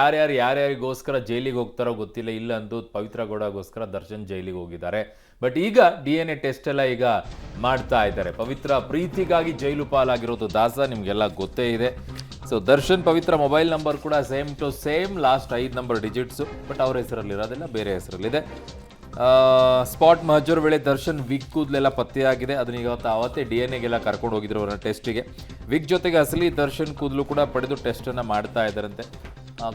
ಯಾರ್ಯಾರಿಗೋಸ್ಕರ ಜೈಲಿಗೆ ಹೋಗ್ತಾರೋ ಗೊತ್ತಿಲ್ಲ. ಇಲ್ಲ ಅಂದು ಪವಿತ್ರ ಗೌಡಗೋಸ್ಕರ ದರ್ಶನ್ ಜೈಲಿಗೆ ಹೋಗಿದ್ದಾರೆ. ಬಟ್ ಈಗ DNA ಟೆಸ್ಟ್ ಎಲ್ಲ ಈಗ ಮಾಡ್ತಾ ಇದ್ದಾರೆ. ಪವಿತ್ರ ಪ್ರೀತಿಗಾಗಿ ಜೈಲು ಪಾಲಾಗಿರೋದು ದಾಸ ನಿಮಗೆಲ್ಲ ಗೊತ್ತೇ ಇದೆ. So Darshan Pavithra mobile number ಕೂಡ same to same, last 5 number digits. But ಅವ್ರ ಹೆಸರಲ್ಲಿರೋದಿಲ್ಲ, ಬೇರೆ ಹೆಸರಲ್ಲಿದೆ. ಸ್ಪಾಟ್ ಮಹಜರ್ ವೇಳೆ ದರ್ಶನ್ ವಿಗ್ ಕೂದಲೆಲ್ಲ ಪತ್ತೆಯಾಗಿದೆ. ಅದನ್ನ ಅವತ್ತೇ DNA ಕರ್ಕೊಂಡು ಹೋಗಿದ್ರು ಅವರ ಟೆಸ್ಟಿಗೆ. ವಿಗ್ ಜೊತೆಗೆ ಅಸಲಿ ದರ್ಶನ್ ಕೂದಲು ಕೂಡ ಪಡೆದು ಟೆಸ್ಟನ್ನು ಮಾಡ್ತಾ ಇದ್ದಾರಂತೆ.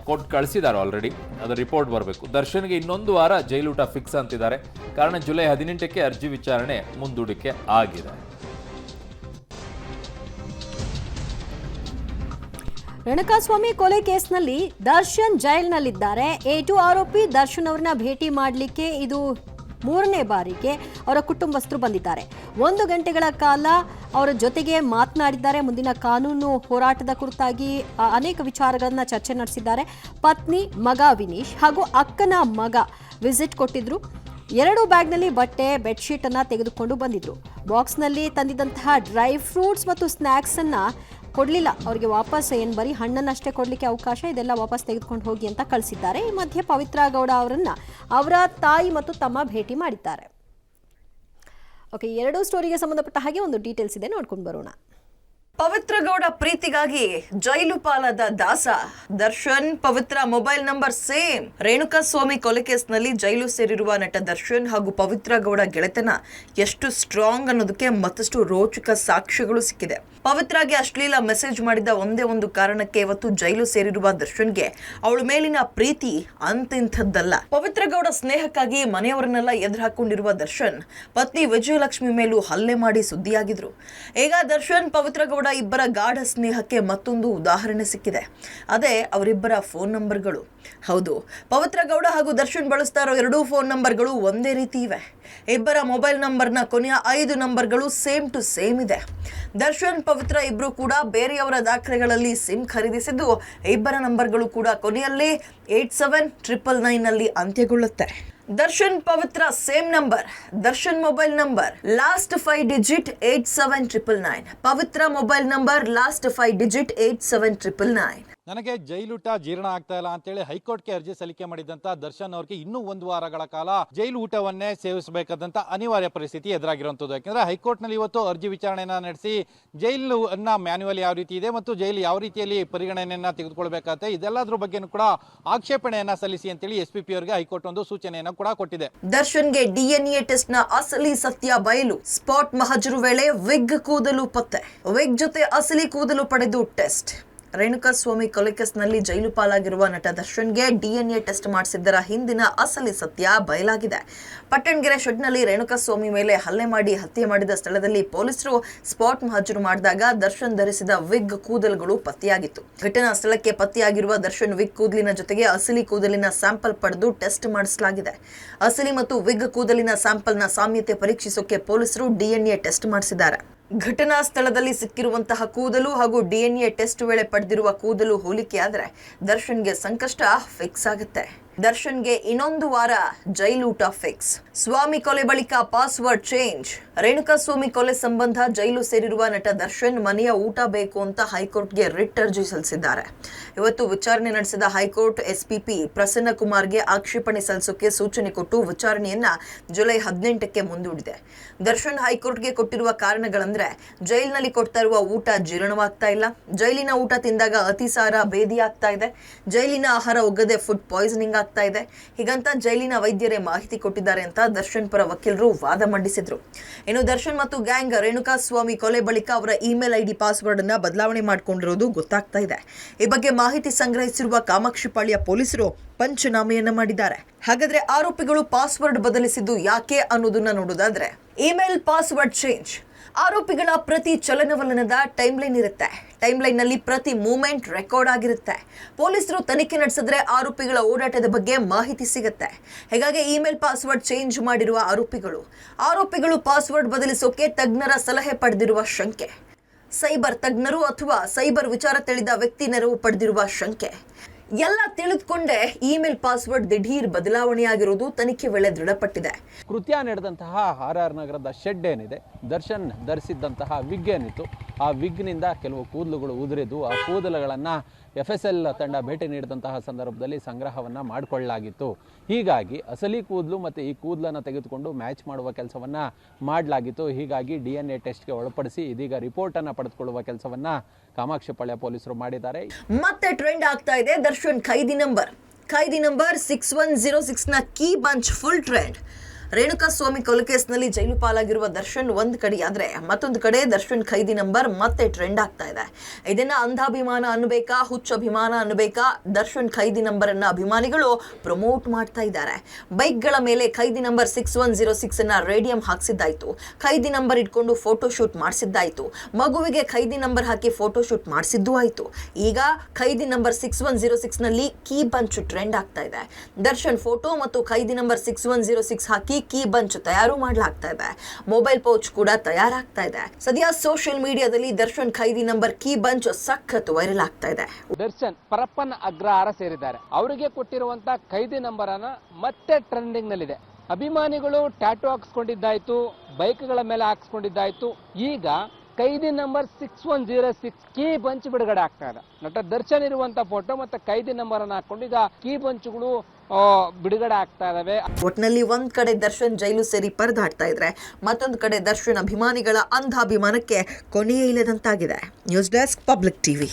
ಕೊಟ್ಟು ಕಳಿಸಿದ್ದಾರೆ ಆಲ್ರೆಡಿ, ಅದರ ರಿಪೋರ್ಟ್ ಬರಬೇಕು. ದರ್ಶನ್ಗೆ ಇನ್ನೊಂದು ವಾರ ಜೈಲೂಟ ಫಿಕ್ಸ್ ಅಂತಿದ್ದಾರೆ. ಕಾರಣ ಜುಲೈ 18ಕ್ಕೆ ಅರ್ಜಿ ವಿಚಾರಣೆ ಮುಂದೂಡಿಕೆ ಆಗಿದೆ. ರೇಣುಕಾಸ್ವಾಮಿ ಕೊಲೆ ಕೇಸ್ನಲ್ಲಿ ದರ್ಶನ್ ಜೈಲಿನಲ್ಲಿದ್ದಾರೆ. A2 ಆರೋಪಿ ದರ್ಶನ್ ಅವರನ್ನ ಭೇಟಿ ಮಾಡಲಿಕ್ಕೆ ಇದು 3ನೇ ಬಾರಿಗೆ ಅವರ ಕುಟುಂಬಸ್ಥರು ಬಂದಿದ್ದಾರೆ. 1 ಗಂಟೆಗಳ ಕಾಲ ಅವರ ಜೊತೆಗೆ ಮಾತನಾಡಿದ್ದಾರೆ. ಮುಂದಿನ ಕಾನೂನು ಹೋರಾಟದ ಕುರಿತಾಗಿ ಅನೇಕ ವಿಚಾರಗಳನ್ನ ಚರ್ಚೆ ನಡೆಸಿದ್ದಾರೆ. ಪತ್ನಿ, ಮಗ ವಿನೀಶ್ ಹಾಗೂ ಅಕ್ಕನ ಮಗ ವಿಸಿಟ್ ಕೊಟ್ಟಿದ್ರು. 2 ಬ್ಯಾಗ್ನಲ್ಲಿ ಬಟ್ಟೆ, ಬೆಡ್ಶೀಟ್ ಅನ್ನ ತೆಗೆದುಕೊಂಡು ಬಂದಿದ್ರು. ಬಾಕ್ಸ್ನಲ್ಲಿ ತಂದಿದ್ದಂತಹ ಡ್ರೈ ಫ್ರೂಟ್ಸ್ ಮತ್ತು ಸ್ನ್ಯಾಕ್ಸ್ ಅನ್ನ ಕೊಡಲಿಲ್ಲ ಅವರಿಗೆ. ವಾಪಸ್ ಬರೀ ಹಣ್ಣನ್ನಷ್ಟೇ ಕೊಡಲಿಕ್ಕೆ ಅವಕಾಶ, ಇದೆಲ್ಲ ವಾಪಸ್ ತೆಗೆದುಕೊಂಡು ಹೋಗಿ ಅಂತ ಕಳಿಸಿದ್ದಾರೆ. ಈ ಮಧ್ಯೆ ಪವಿತ್ರ ಗೌಡ ಅವರನ್ನ ಅವರ ತಾಯಿ ಮತ್ತು ತಮ್ಮ ಭೇಟಿ ಮಾಡಿದ್ದಾರೆ. ಓಕೆ, 2 ಸ್ಟೋರಿಗೆ ಸಂಬಂಧಪಟ್ಟ ಹಾಗೆ ಒಂದು ಡೀಟೇಲ್ಸ್ ಇದೆ, ನೋಡ್ಕೊಂಡು ಬರೋಣ. ಪವಿತ್ರ ಗೌಡ ಪ್ರೀತಿಗಾಗಿ ಜೈಲು ಪಾಲಾದ ದಾಸ. Darshan Pavithra mobile number same. Renukaswamy ಕೊಲೆ ಕೇಸ್ನಲ್ಲಿ ಜೈಲು ಸೇರಿರುವ ನಟ ದರ್ಶನ್ ಹಾಗೂ ಪವಿತ್ರ ಗೌಡ ಗೆಳೆತನ ಎಷ್ಟು ಸ್ಟ್ರಾಂಗ್ ಅನ್ನೋದಕ್ಕೆ ಮತ್ತಷ್ಟು ರೋಚಕ ಸಾಕ್ಷ್ಯಗಳು ಸಿಕ್ಕಿದೆ. ಪವಿತ್ರಾಗೆ ಅಶ್ಲೀಲ ಮೆಸೇಜ್ ಮಾಡಿದ ಒಂದೇ ಒಂದು ಕಾರಣಕ್ಕೆ ಇವತ್ತು ಜೈಲು ಸೇರಿರುವ ದರ್ಶನ್ಗೆ ಅವಳ ಮೇಲಿನ ಪ್ರೀತಿ ಅಂತಿಂಥದ್ದಲ್ಲ. ಪವಿತ್ರ ಗೌಡ ಸ್ನೇಹಕ್ಕಾಗಿ ಮನೆಯವರನ್ನೆಲ್ಲ ಎದುರು ಹಾಕೊಂಡಿರುವ ದರ್ಶನ್ ಪತ್ನಿ ವಿಜಯಲಕ್ಷ್ಮಿ ಮೇಲೂ ಹಲ್ಲೆ ಮಾಡಿ ಸುದ್ದಿಯಾಗಿದ್ರು. ಈಗ ದರ್ಶನ್ ಪವಿತ್ರ ಗೌಡ ಇಬ್ಬರ ಗಾಢ ಸ್ನೇಹಕ್ಕೆ ಮತ್ತೊಂದು ಉದಾಹರಣೆ ಸಿಕ್ಕಿದೆ. ಅದೇ ಅವರಿಬ್ಬರ ಫೋನ್ ನಂಬರ್ಗಳು. ಹೌದು, ಪವಿತ್ರ ಗೌಡ ಹಾಗೂ ದರ್ಶನ್ ಬಳಸ್ತಾ ಇರೋ 2 ಫೋನ್ ನಂಬರ್ಗಳು ಒಂದೇ ರೀತಿ ಇವೆ. ಇಬ್ಬರ ಮೊಬೈಲ್ ನಂಬರ್ನ ಕೊನೆಯ 5 ನಂಬರ್ಗಳು ಸೇಮ್ ಟು ಸೇಮ್ ಇದೆ. ದರ್ಶನ್ ಪವಿತ್ರ ಇಬ್ರು ಕೂಡ ಬೇರೆಯವರ ದಾಖಲೆಗಳಲ್ಲಿ ಸಿಮ್ ಖರೀದಿಸಿದ್ದು, ಇಬ್ಬರ ನಂಬರ್ಗಳು ಕೂಡ ಕೊನೆಯಲ್ಲಿ 8799 ನಲ್ಲಿ ಅಂತ್ಯಗೊಳ್ಳುತ್ತೆ. Darshan Pavithra same number. Darshan mobile number last 5 digit 8799. Pavithra mobile number last 5 digit 8799. ನನಗೆ ಜೈಲೂಟ ಜೀರ್ಣ ಆಗ್ತಾ ಇಲ್ಲ ಅಂತೇಳಿ ಹೈಕೋರ್ಟ್ಗೆ ಅರ್ಜಿ ಸಲ್ಲಿಕೆ ಮಾಡಿದಂತ ದರ್ಶನ್ ಅವರಿಗೆ ಇನ್ನೂ 1 ವಾರಗಳ ಕಾಲ ಜೈಲು ಊಟವನ್ನೇ ಸೇವಿಸಬೇಕಾದಂತ ಅನಿವಾರ್ಯ ಪರಿಸ್ಥಿತಿ ಎದುರಾಗಿರುವಂತದ್ದು. ಯಾಕಂದ್ರೆ ಹೈಕೋರ್ಟ್ ನಲ್ಲಿ ಇವತ್ತು ಅರ್ಜಿ ವಿಚಾರಣೆಯನ್ನ ನಡೆಸಿ ಜೈಲು ಮ್ಯಾನ್ಯುವಲ್ ಯಾವ ರೀತಿ ಇದೆ ಮತ್ತು ಜೈಲು ಯಾವ ರೀತಿಯಲ್ಲಿ ಪರಿಗಣನೆಯನ್ನ ತೆಗೆದುಕೊಳ್ಬೇಕಾಗುತ್ತೆ, ಇದೆಲ್ಲದ್ರ ಬಗ್ಗೆನೂ ಕೂಡ ಆಕ್ಷೇಪಣೆಯನ್ನ ಸಲ್ಲಿಸಿ ಅಂತೇಳಿ SPP ಅವರಿಗೆ ಹೈಕೋರ್ಟ್ ಒಂದು ಸೂಚನೆಯನ್ನ ಕೂಡ ಕೊಟ್ಟಿದೆ. ದರ್ಶನ್ಗೆ DNA ಟೆಸ್ಟ್ ನ ಅಸಲಿ ಸತ್ಯ ಬಯಲು. ಸ್ಪಾಟ್ ಮಹಜರು ವೇಳೆ ವಿಗ್ ಕೂದಲು ಪತ್ತೆ. ವಿಗ್ ಜೊತೆ ಅಸಲಿ ಕೂದಲು ಪಡೆದು ಟೆಸ್ಟ್. ರೇಣುಕಾಸ್ವಾಮಿ ಕೊಲೆ ಕೇಸ್ನಲ್ಲಿ ಜೈಲು ಪಾಲಾಗಿರುವ ನಟ ದರ್ಶನ್ಗೆ DNA ಟೆಸ್ಟ್ ಮಾಡಿಸಿದ್ದರ ಹಿಂದಿನ ಅಸಲಿ ಸತ್ಯ ಬಯಲಾಗಿದೆ. ಪಟ್ಟಣಗೆರೆ ಶೆಡ್ನಲ್ಲಿ ರೇಣುಕಾಸ್ವಾಮಿ ಮೇಲೆ ಹಲ್ಲೆ ಮಾಡಿ ಹತ್ಯೆ ಮಾಡಿದ ಸ್ಥಳದಲ್ಲಿ ಪೊಲೀಸರು ಸ್ಪಾಟ್ ಮಹಜರು ಮಾಡಿದಾಗ ದರ್ಶನ್ ಧರಿಸಿದ ವಿಗ್ ಕೂದಲುಗಳು ಪತ್ತೆಯಾಗಿತ್ತು. ಘಟನಾ ಸ್ಥಳಕ್ಕೆ ಪತ್ತೆಯಾಗಿರುವ ದರ್ಶನ್ ವಿಗ್ ಕೂದಲಿನ ಜೊತೆಗೆ ಅಸಲಿ ಕೂದಲಿನ ಸ್ಯಾಂಪಲ್ ಪಡೆದು ಟೆಸ್ಟ್ ಮಾಡಿಸಲಾಗಿದೆ. ಅಸಲಿ ಮತ್ತು ವಿಗ್ ಕೂದಲಿನ ಸ್ಯಾಂಪಲ್ನ ಸಾಮ್ಯತೆ ಪರೀಕ್ಷಿಸೋಕೆ ಪೊಲೀಸರು DNA ಟೆಸ್ಟ್ ಮಾಡಿಸಿದ್ದಾರೆ. ಘಟನಾ ಸ್ಥಳದಲ್ಲಿ ಸಿಕ್ಕಿರುವಂತಹ ಕೂದಲು ಹಾಗೂ DNA ಟೆಸ್ಟ್ ವೇಳೆ ಪಡೆದಿರುವ ಕೂದಲು ಹೋಲಿಕೆಯಾದರೆ ದರ್ಶನ್ಗೆ ಸಂಕಷ್ಟ ಫಿಕ್ಸ್ ಆಗುತ್ತೆ. ದರ್ಶನ್ಗೆ ಇನ್ನೊಂದು ವಾರ ಜೈಲೂಟ ಫಿಕ್ಸ್. ಸ್ವಾಮಿ ಕೊಲೆ ಬಳಿಕ ಪಾಸ್ವರ್ಡ್ ಚೇಂಜ್. ರೇಣುಕಾಸ್ವಾಮಿ ಕೊಲೆ ಸಂಬಂಧ ಜೈಲು ಸೇರಿರುವ ನಟ ದರ್ಶನ್ ಮನೆಯ ಊಟ ಬೇಕು ಅಂತ ಹೈಕೋರ್ಟ್ಗೆ ರಿಟ್ ಅರ್ಜಿ ಸಲ್ಲಿಸಿದ್ದಾರೆ. ಇವತ್ತು ವಿಚಾರಣೆ ನಡೆಸಿದ ಹೈಕೋರ್ಟ್ SPP ಪ್ರಸನ್ನ ಕುಮಾರ್ಗೆ ಆಕ್ಷೇಪಣೆ ಸಲ್ಲಿಸೋಕೆ ಸೂಚನೆ ಕೊಟ್ಟು ವಿಚಾರಣೆಯನ್ನ ಜುಲೈ 18ಕ್ಕೆ ಮುಂದೂಡಿದೆ. ದರ್ಶನ್ ಹೈಕೋರ್ಟ್ಗೆ ಕೊಟ್ಟಿರುವ ಕಾರಣಗಳಂದ್ರೆ ಜೈಲಿನಲ್ಲಿ ಕೊಡ್ತಾ ಇರುವ ಊಟ ಜೀರ್ಣವಾಗ್ತಾ ಇಲ್ಲ, ಜೈಲಿನ ಊಟ ತಿಂದಾಗ ಅತಿಸಾರ ಭೇದಿ ಆಗ್ತಾ ಇದೆ, ಜೈಲಿನ ಆಹಾರ ಒಗ್ಗದೆ ಫುಡ್ ಪಾಯ್ಸನಿಂಗ್ ಆಗ್ತಾ ಇದೆ. ಹೀಗಂತ ಜೈಲಿನ ವೈದ್ಯರೇ ಮಾಹಿತಿ ಕೊಟ್ಟಿದ್ದಾರೆ ಅಂತ ದರ್ಶನ್ ಪರ ವಕೀಲರು ವಾದ ಮಂಡಿಸಿದ್ರು. ಇನ್ನು ದರ್ಶನ್ ಮತ್ತು ಗ್ಯಾಂಗ್ ರೇಣುಕಾಸ್ವಾಮಿ ಕೊಲೆ ಬಳಿಕ ಅವರ ಇಮೇಲ್ ID ಪಾಸ್ವರ್ಡ್ ಅನ್ನ ಬದಲಾವಣೆ ಮಾಡಿಕೊಂಡಿರೋದು ಗೊತ್ತಾಗ್ತಾ ಇದೆ. ಈ ಬಗ್ಗೆ ಮಾಹಿತಿ ಸಂಗ್ರಹಿಸಿರುವ ಕಾಮಾಕ್ಷಿಪಾಳ್ಯ ಪೊಲೀಸರು ಪಂಚನಾಮೆಯನ್ನ ಮಾಡಿದ್ದಾರೆ. ಹಾಗಾದ್ರೆ ಆರೋಪಿಗಳು ಪಾಸ್ವರ್ಡ್ ಬದಲಿಸಿದ್ದು ಯಾಕೆ ಅನ್ನೋದನ್ನ ನೋಡೋದಾದ್ರೆ, ಇಮೇಲ್ ಪಾಸ್ವರ್ಡ್ ಚೇಂಜ್. ಆರೋಪಿಗಳ ಪ್ರತಿ ಚಲನವಲನದ ಟೈಮ್ಲೈನ್ ಇರುತ್ತೆ. ಟೈಮ್ಲೈನ್ ನಲ್ಲಿ ಪ್ರತಿ ಮೂವ್ಮೆಂಟ್ ರೆಕಾರ್ಡ್ ಆಗಿರುತ್ತೆ. ಪೊಲೀಸರು ತನಿಖೆ ನಡೆಸಿದ್ರೆ ಆರೋಪಿಗಳ ಓಡಾಟದ ಬಗ್ಗೆ ಮಾಹಿತಿ ಸಿಗುತ್ತೆ. ಹೀಗಾಗಿ ಇಮೇಲ್ ಪಾಸ್ವರ್ಡ್ ಚೇಂಜ್ ಮಾಡಿರುವ ಆರೋಪಿಗಳು ಪಾಸ್ವರ್ಡ್ ಬದಲಿಸೋಕೆ ತಜ್ಞರ ಸಲಹೆ ಪಡೆದಿರುವ ಶಂಕೆ. ಸೈಬರ್ ತಜ್ಞರು ಅಥವಾ ಸೈಬರ್ ವಿಚಾರ ತಿಳಿದ ವ್ಯಕ್ತಿ ನೆರವು ಪಡೆದಿರುವ ಶಂಕೆ. ಎಲ್ಲ ತಿಳಿದುಕೊಂಡೇ ಇಮೇಲ್ ಪಾಸ್ವರ್ಡ್ ದಿಢೀರ್ ಬದಲಾವಣೆಯಾಗಿರುವುದು ತನಿಖೆ ವೇಳೆ ದೃಢಪಟ್ಟಿದೆ. ಕೃತ್ಯ ನಡೆದಂತಹ RR ನಗರದ ಶೆಡ್ ಏನಿದೆ, ದರ್ಶನ್ ಧರಿಸಿದ್ದಂತಹ ವಿಗ್ ಏನಿತ್ತು, ಆ ವಿಗ್ನಿಂದ ಕೆಲವು ಕೂದಲುಗಳು ಉದುರಿದ್ದು ಆ ಕೂದಲುಗಳನ್ನು FSL ತಂಡ ಭೇಟಿ ನೀಡಿದಂತಹ ಸಂದರ್ಭದಲ್ಲಿ ಸಂಗ್ರಹವನ್ನು ಮಾಡಿಕೊಳ್ಳಲಾಗಿತ್ತು. ಹೀಗಾಗಿ ಅಸಲಿ ಕೂದಲು ಮತ್ತು ಈ ಕೂದಲನ್ನು ತೆಗೆದುಕೊಂಡು ಮ್ಯಾಚ್ ಮಾಡುವ ಕೆಲಸವನ್ನು ಮಾಡಲಾಗಿತ್ತು. ಹೀಗಾಗಿ DNA ಟೆಸ್ಟ್ಗೆ ಒಳಪಡಿಸಿ ಇದೀಗ ರಿಪೋರ್ಟನ್ನು ಪಡೆದುಕೊಳ್ಳುವ ಕೆಲಸವನ್ನು ಕಾಮಾಕ್ಷಿಪಾಳ್ಯ ಪೊಲೀಸರು ಮಾಡಿದ್ದಾರೆ. ಮತ್ತೆ ಟ್ರೆಂಡ್ ಆಗ್ತಾ ಇದೆ ದರ್ಶನ್ ಖೈದಿ ನಂಬರ್ 6106 ನ key bunch full trend. Renukaswamy ಕೊಲೆ ಕೇಸ್ನಲ್ಲಿ ಜೈಲು ಪಾಲಾಗಿರುವ ದರ್ಶನ್ ಒಂದ್ ಕಡೆ ಆದ್ರೆ ಮತ್ತೊಂದು ಕಡೆ ದರ್ಶನ್ ಖೈದಿ ನಂಬರ್ ಮತ್ತೆ ಟ್ರೆಂಡ್ ಆಗ್ತಾ ಇದೆ. ಇದನ್ನ ಅಂಧಾಭಿಮಾನ ಅನ್ಬೇಕಾ, ಹುಚ್ಚಭಿಮಾನ ಅನ್ಬೇಕಾ, ದರ್ಶನ್ ಖೈದಿ ನಂಬರ್ ಅನ್ನ ಅಭಿಮಾನಿಗಳು ಪ್ರಮೋಟ್ ಮಾಡ್ತಾ ಇದ್ದಾರೆ. ಬೈಕ್ಗಳ ಮೇಲೆ ಖೈದಿ ನಂಬರ್ 6106 ಅನ್ನ ರೇಡಿಯಂ ಹಾಕ್ಸಿದ್ದಾಯ್ತು, ಖೈದಿ ನಂಬರ್ ಇಟ್ಕೊಂಡು ಫೋಟೋ ಶೂಟ್ ಮಾಡಿಸಿದ್ದಾಯ್ತು, ಮಗುವಿಗೆ ಖೈದಿ ನಂಬರ್ ಹಾಕಿ ಫೋಟೋ ಶೂಟ್ ಮಾಡಿಸಿದ್ದು ಆಯ್ತು. ಈಗ ಖೈದಿ ನಂಬರ್ 6106 ನಲ್ಲಿ ಕೀ ಬಂಚ್ ಟ್ರೆಂಡ್ ಆಗ್ತಾ ಇದೆ. ದರ್ಶನ್ ಫೋಟೋ ಮತ್ತು ಖೈದಿ ನಂಬರ್ 6106 ಹಾಕಿ ಕೀ ಬಂಚ್ ತಯಾರು ಮಾಡಲಾಗ್ತಾ ಇದೆ. ಮೊಬೈಲ್ ಪೌಚ್ ಕೂಡ ತಯಾರಾಗ್ತಾ ಇದೆ. ಸದ್ಯ ಸೋಷಿಯಲ್ ಮೀಡಿಯಾದಲ್ಲಿ ದರ್ಶನ್ ಖೈದಿ ನಂಬರ್ ಕೀ ಬಂಚ್ ಸಖತ್ ವೈರಲ್ ಆಗ್ತಾ ಇದೆ. ದರ್ಶನ್ ಪರಪ್ಪನ ಅಗ್ರಹಾರ ಸೇರಿದ್ದಾರೆ. ಅವರಿಗೆ ಕೊಟ್ಟಿರುವಂತ ಖೈದಿ ನಂಬರ್ ಅನ್ನ ಮತ್ತೆ ಟ್ರೆಂಡಿಂಗ್ ನಲ್ಲಿದೆ. ಅಭಿಮಾನಿಗಳು ಟ್ಯಾಟೂ ಹಾಕ್ಸ್ಕೊಂಡಿದ್ದಾಯ್ತು, ಬೈಕ್ಗಳ ಮೇಲೆ ಹಾಕ್ಸ್ಕೊಂಡಿದ್ದಾಯ್ತು. ಈಗ ಖೈದಿ ನಂಬರ್ 6106 ಕೀ ಬಂಚ್ ಬಿಡುಗಡೆ ಆಗ್ತಾ ಇದೆ. ನಟ ದರ್ಶನ್ ಇರುವಂತ ಫೋಟೋ ಮತ್ತೆ ಖೈದಿ ನಂಬರ್ ಅನ್ನ ಹಾಕೊಂಡು ಈಗ ಕೀ ಬಂಚ್ಗಳು ಬಿಡುಗಡೆ ಆಗ್ತಾ ಇದಾವೆ. ಒಟ್ನಲ್ಲಿ ಒಂದ್ ಕಡೆ ದರ್ಶನ್ ಜೈಲು ಸೇರಿ ಪರದಾಡ್ತಾ ಇದ್ರೆ ಮತ್ತೊಂದು ಕಡೆ ದರ್ಶನ್ ಅಭಿಮಾನಿಗಳ ಅಂಧಾಭಿಮಾನಕ್ಕೆ ಕೊನೆಯೇ ಇಲ್ಲದಂತಾಗಿದೆ. News desk, public TV.